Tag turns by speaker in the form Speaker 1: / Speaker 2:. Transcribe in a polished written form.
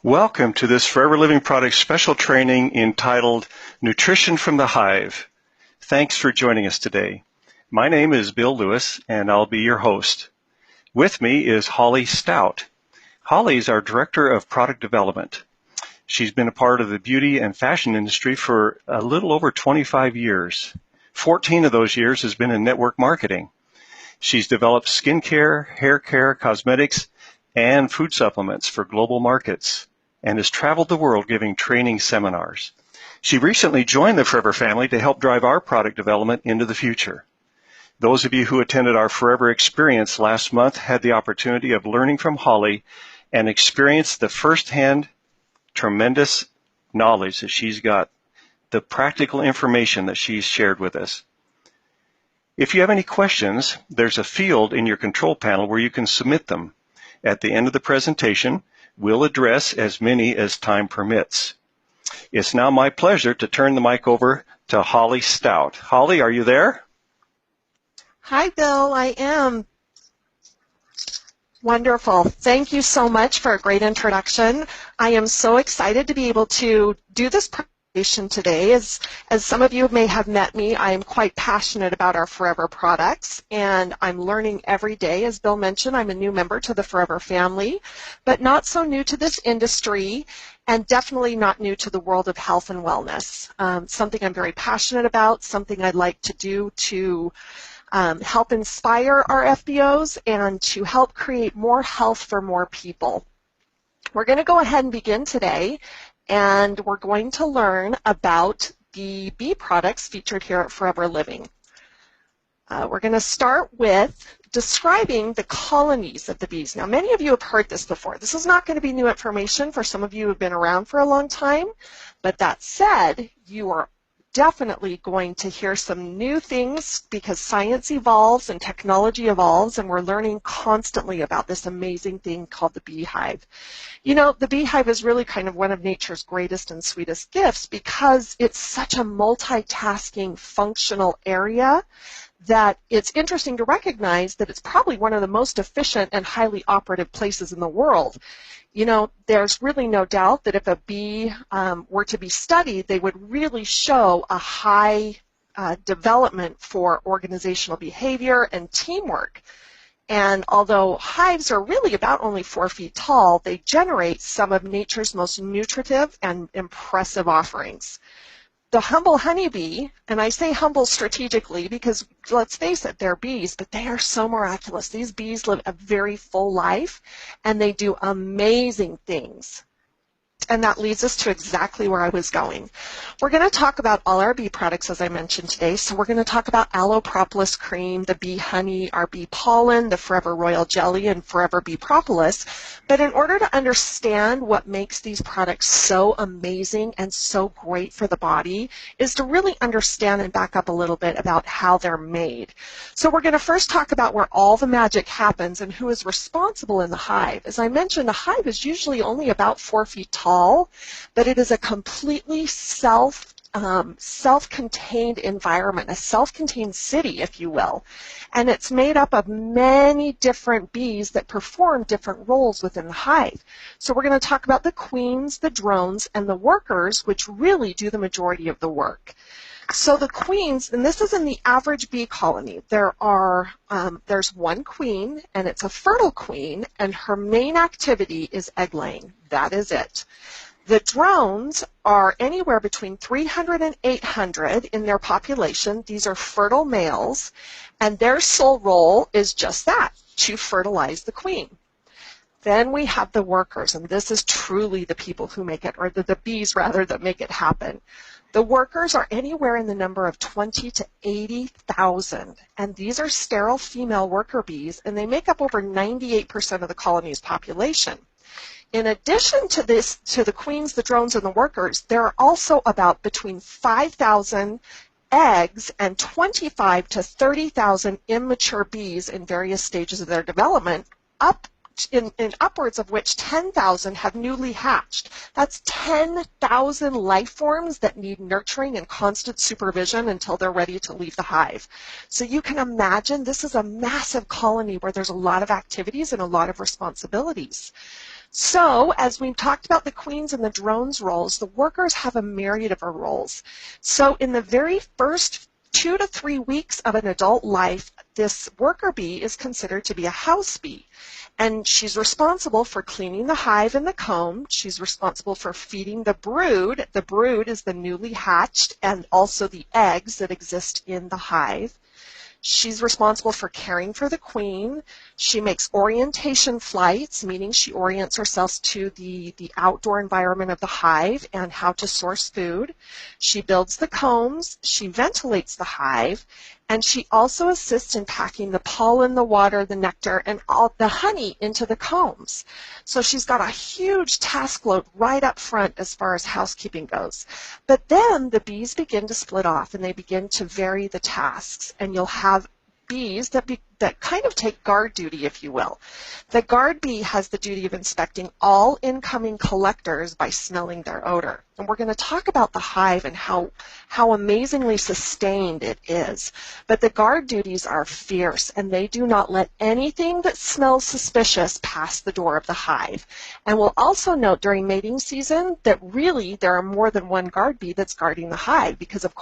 Speaker 1: Welcome to this Forever Living Products special training entitled Nutrition from the Hive. Thanks for joining us today. My name is Bill Lewis, and I'll be your host. With me is Holly Stout. Holly is our Director of Product Development. She's been a part of the beauty and fashion industry for a little over 25 years. 14 of those years has been in network marketing. She's developed skincare, hair care, cosmetics, and food supplements for global markets, and has traveled the world giving training seminars. She recently joined the Forever family to help drive our product development into the future. Those of you who attended our Forever Experience last month had the opportunity of learning from Holly and experience the firsthand tremendous knowledge that she's got, the practical information that she's shared with us. If you have any questions, there's a field in your control panel where you can submit them. At the end of the presentation, we'll address as many as time permits. It's now my pleasure to turn the mic over to Holly Stout. Holly, are you there?
Speaker 2: Hi, Bill. I am. Wonderful. Thank you so much for a great introduction. I am so excited to be able to do this presentation today. As some of you may have met me, I am quite passionate about our Forever products, and I'm learning every day. As Bill mentioned, I'm a new member to the Forever family, but not so new to this industry, and definitely not new to the world of health and wellness. Something I'm very passionate about, something I'd like to do to help inspire our FBOs and to help create more health for more people. We're going to go ahead and begin today, and we're going to learn about the bee products featured here at Forever Living. We're going to start with describing the colonies of the bees. Now, many of you have heard this before. This is not going to be new information for some of you who have been around for a long time, but that said, you are definitely going to hear some new things because science evolves and technology evolves, and we're learning constantly about this amazing thing called the beehive. You know, the beehive is really kind of one of nature's greatest and sweetest gifts because it's such a multitasking functional area that it's interesting to recognize that it's probably one of the most efficient and highly operative places in the world. You know, there's really no doubt that if a bee were to be studied, they would really show a high development for organizational behavior and teamwork. And although hives are really about only 4 feet tall, they generate some of nature's most nutritive and impressive offerings. The humble honeybee, and I say humble strategically because let's face it, they're bees, but they are so miraculous. These bees live a very full life and they do amazing things. And that leads us to exactly where I was going. We're going to talk about all our bee products, as I mentioned today. So we're going to talk about aloe propolis cream, the bee honey, our bee pollen, the Forever Royal Jelly, and Forever Bee Propolis. But in order to understand what makes these products so amazing and so great for the body is to really understand and back up a little bit about how they're made. So we're going to first talk about where all the magic happens and who is responsible in the hive. As I mentioned, a hive is usually only about 4 feet tall, but it is a completely self-contained environment, a self-contained city, if you will. And it's made up of many different bees that perform different roles within the hive. So we're going to talk about the queens, the drones, and the workers, which really do the majority of the work. So the queens, and this is in the average bee colony, there's one queen, and it's a fertile queen, and her main activity is egg laying. That is it. The drones are anywhere between 300 and 800 in their population. These are fertile males, and their sole role is just that, to fertilize the queen. Then we have the workers, and this is truly the people who make it, or the bees rather, that make it happen. The workers are anywhere in the number of 20 to 80,000, and these are sterile female worker bees, and they make up over 98% of the colony's population. In addition to this, to the queens, the drones, and the workers, there are also about between 5,000 eggs and 25 to 30,000 immature bees in various stages of their development, in upwards of which 10,000 have newly hatched. That's 10,000 life forms that need nurturing and constant supervision until they're ready to leave the hive. So you can imagine this is a massive colony where there's a lot of activities and a lot of responsibilities. So, as we've talked about the queens and the drones roles, the workers have a myriad of roles. So, in the very first 2 to 3 weeks of an adult life, this worker bee is considered to be a house bee. And she's responsible for cleaning the hive and the comb. She's responsible for feeding the brood. The brood is the newly hatched and also the eggs that exist in the hive. She's responsible for caring for the queen. She makes orientation flights, meaning she orients herself to the outdoor environment of the hive and how to source food. She builds the combs. She ventilates the hive. And she also assists in packing the pollen, the water, the nectar, and all the honey into the combs. So she's got a huge task load right up front as far as housekeeping goes. But then the bees begin to split off and they begin to vary the tasks. And you'll have bees that kind of take guard duty, if you will. The guard bee has the duty of inspecting all incoming collectors by smelling their odor. And we're going to talk about the hive and how amazingly sustained it is. But the guard duties are fierce, and they do not let anything that smells suspicious pass the door of the hive. And we'll also note during mating season that really there are more than one guard bee that's guarding the hive because, of